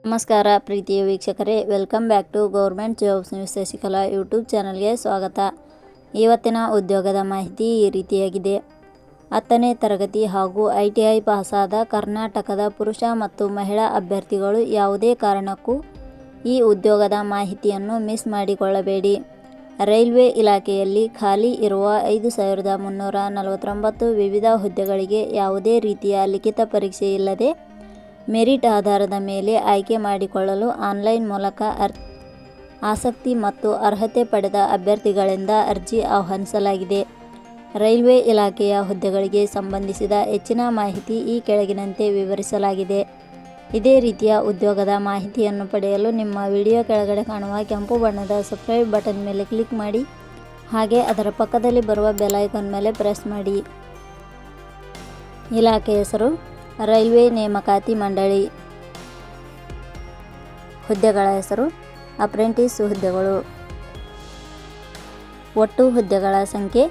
ನಮಸ್ಕಾರ ಪ್ರೀತಿಯ ವೀಕ್ಷಕರೇ, welcome back to government jobs news Shashikala YouTube ಚಾನಲ್ಗೆ ಸ್ವಾಗತ. ಇವತ್ತಿನ ಉದ್ಯೋಗದ ಮಾಹಿತಿ ಈ ರೀತಿಯಾಗಿದೆ. 10ನೇ ತರಗತಿ ಹಾಗೂ ITI ಪಾಸಾದ ಕರ್ನಾಟಕದ ಪುರುಷ ಮತ್ತು ಮಹಿಳಾ ಅಭ್ಯರ್ಥಿಗಳು ಯಾವುದೇ ಕಾರಣಕ್ಕೂ ಈ ಉದ್ಯೋಗದ ಮಾಹಿತಿಯನ್ನು ಮಿಸ್ ಮಾಡಿಕೊಳ್ಳಬೇಡಿ. ರೈಲ್ವೆ ಇಲಾಖೆಯಲ್ಲಿ ಖಾಲಿ ಇರುವ 5349 ವಿವಿಧ ಹುದ್ದೆಗಳಿಗೆ ಯಾವುದೇ ರೀತಿಯ ಲಿಖಿತ ಪರೀಕ್ಷೆ ಇಲ್ಲದೆ ಮೆರಿಟ್ ಆಧಾರದ ಮೇಲೆ ಆಯ್ಕೆ ಮಾಡಿಕೊಳ್ಳಲು ಆನ್ಲೈನ್ ಮೂಲಕ ಆಸಕ್ತಿ ಮತ್ತು ಅರ್ಹತೆ ಪಡೆದ ಅಭ್ಯರ್ಥಿಗಳಿಂದ ಅರ್ಜಿ ಆಹ್ವಾನಿಸಲಾಗಿದೆ. ರೈಲ್ವೆ ಇಲಾಖೆಯ ಹುದ್ದೆಗಳಿಗೆ ಸಂಬಂಧಿಸಿದ ಹೆಚ್ಚಿನ ಮಾಹಿತಿ ಈ ಕೆಳಗಿನಂತೆ ವಿವರಿಸಲಾಗಿದೆ. ಇದೇ ರೀತಿಯ ಉದ್ಯೋಗದ ಮಾಹಿತಿಯನ್ನು ಪಡೆಯಲು ನಿಮ್ಮ ವಿಡಿಯೋ ಕೆಳಗಡೆ ಕಾಣುವ ಕೆಂಪು ಬಣ್ಣದ ಸಬ್ಸ್ಕ್ರೈಬ್ ಬಟನ್ ಮೇಲೆ ಕ್ಲಿಕ್ ಮಾಡಿ, ಹಾಗೆ ಅದರ ಪಕ್ಕದಲ್ಲಿ ಬರುವ ಬೆಲ್ ಐಕಾನ್ ಮೇಲೆ ಪ್ರೆಸ್ ಮಾಡಿ. ಇಲಾಖೆ ಹೆಸರು ರೈಲ್ವೆ ನೇಮಕಾತಿ ಮಂಡಳಿ. ಹುದ್ದೆಗಳ ಹೆಸರು ಅಪ್ರೆಂಟಿಸ್ ಹುದ್ದೆಗಳು. ಒಟ್ಟು ಹುದ್ದೆಗಳ ಸಂಖ್ಯೆ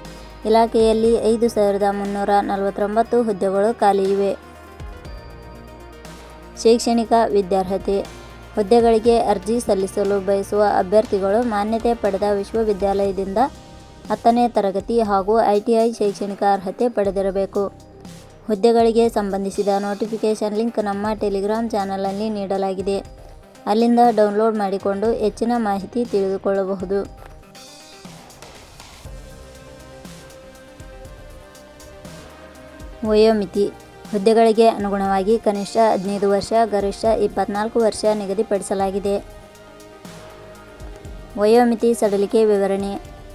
ಇಲಾಖೆಯಲ್ಲಿ 5349 ಹುದ್ದೆಗಳು ಖಾಲಿ ಇವೆ. ಶೈಕ್ಷಣಿಕ ವಿದ್ಯಾರ್ಹತೆ. ಹುದ್ದೆಗಳಿಗೆ ಅರ್ಜಿ ಸಲ್ಲಿಸಲು ಬಯಸುವ ಅಭ್ಯರ್ಥಿಗಳು ಮಾನ್ಯತೆ ಪಡೆದ ವಿಶ್ವವಿದ್ಯಾಲಯದಿಂದ 10ನೇ ತರಗತಿ ಹಾಗೂ ITI ಶೈಕ್ಷಣಿಕ ಅರ್ಹತೆ ಪಡೆದಿರಬೇಕು. ಹುದ್ದೆಗಳಿಗೆ ಸಂಬಂಧಿಸಿದ ನೋಟಿಫಿಕೇಷನ್ ಲಿಂಕ್ ನಮ್ಮ ಟೆಲಿಗ್ರಾಮ್ ಚಾನಲಲ್ಲಿ ನೀಡಲಾಗಿದೆ. ಅಲ್ಲಿಂದ ಡೌನ್ಲೋಡ್ ಮಾಡಿಕೊಂಡು ಹೆಚ್ಚಿನ ಮಾಹಿತಿ ತಿಳಿದುಕೊಳ್ಳಬಹುದು. ವಯೋಮಿತಿ. ಹುದ್ದೆಗಳಿಗೆ ಅನುಗುಣವಾಗಿ ಕನಿಷ್ಠ 15 ವರ್ಷ, ಗರಿಷ್ಠ 24 ವರ್ಷ ನಿಗದಿಪಡಿಸಲಾಗಿದೆ. ವಯೋಮಿತಿ ಸಡಿಲಿಕೆ ವಿವರಣೆ.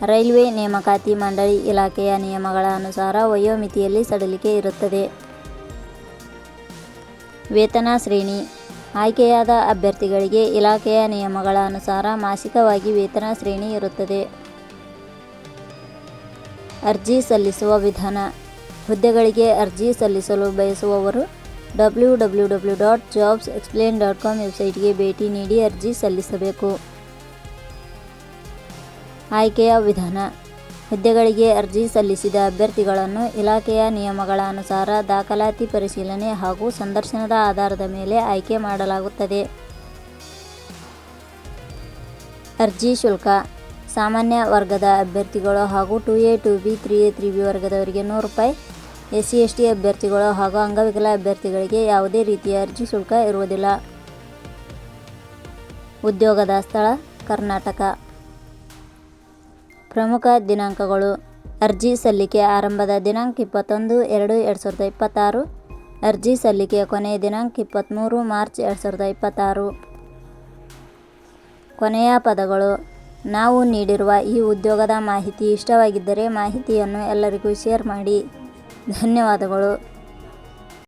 ರೈಲ್ವೆ ನೇಮಕಾತಿ ಮಂಡಳಿ ಇಲಾಖೆಯ ನಿಯಮಗಳ ಅನುಸಾರ ವಯೋಮಿತಿಯಲ್ಲಿ ಸಡಿಲಿಕೆ ಇರುತ್ತದೆ. ವೇತನ ಶ್ರೇಣಿ. ಆಯ್ಕೆಯಾದ ಅಭ್ಯರ್ಥಿಗಳಿಗೆ ಇಲಾಖೆಯ ನಿಯಮಗಳ ಅನುಸಾರ ಮಾಸಿಕವಾಗಿ ವೇತನ ಶ್ರೇಣಿ ಇರುತ್ತದೆ. ಅರ್ಜಿ ಸಲ್ಲಿಸುವ ವಿಧಾನ. ಹುದ್ದೆಗಳಿಗೆ ಅರ್ಜಿ ಸಲ್ಲಿಸಲು ಬಯಸುವವರು www.jobsexplain.com ವೆಬ್ಸೈಟ್ಗೆ ಭೇಟಿ ನೀಡಿ ಅರ್ಜಿ ಸಲ್ಲಿಸಬೇಕು. ಆಯ್ಕೆಯ ವಿಧಾನ. ಹುದ್ದೆಗಳಿಗೆ ಅರ್ಜಿ ಸಲ್ಲಿಸಿದ ಅಭ್ಯರ್ಥಿಗಳನ್ನು ಇಲಾಖೆಯ ನಿಯಮಗಳ ಅನುಸಾರ ದಾಖಲಾತಿ ಪರಿಶೀಲನೆ ಹಾಗೂ ಸಂದರ್ಶನದ ಆಧಾರದ ಮೇಲೆ ಆಯ್ಕೆ ಮಾಡಲಾಗುತ್ತದೆ. ಅರ್ಜಿ ಶುಲ್ಕ. ಸಾಮಾನ್ಯ ವರ್ಗದ ಅಭ್ಯರ್ಥಿಗಳು ಹಾಗೂ 2A 2B 3A 3B ವರ್ಗದವರಿಗೆ ₹100, SC/ST ಅಭ್ಯರ್ಥಿಗಳು ಹಾಗೂ ಅಂಗವಿಕಲ ಅಭ್ಯರ್ಥಿಗಳಿಗೆ ಯಾವುದೇ ರೀತಿಯ ಅರ್ಜಿ ಶುಲ್ಕ ಇರುವುದಿಲ್ಲ. ಉದ್ಯೋಗದ ಸ್ಥಳ ಕರ್ನಾಟಕ. ಪ್ರಮುಖ ದಿನಾಂಕಗಳು. ಅರ್ಜಿ ಸಲ್ಲಿಕೆ ಆರಂಭದ ದಿನಾಂಕ 21/2/2026. ಅರ್ಜಿ ಸಲ್ಲಿಕೆಯ ಕೊನೆಯ ದಿನಾಂಕ 23 ಮಾರ್ಚ್ 2026. ಕೊನೆಯ ಪದಗಳು. ನಾವು ನೀಡಿರುವ ಈ ಉದ್ಯೋಗದ ಮಾಹಿತಿ ಇಷ್ಟವಾಗಿದ್ದರೆ ಮಾಹಿತಿಯನ್ನು ಎಲ್ಲರಿಗೂ ಶೇರ್ ಮಾಡಿ. ಧನ್ಯವಾದಗಳು.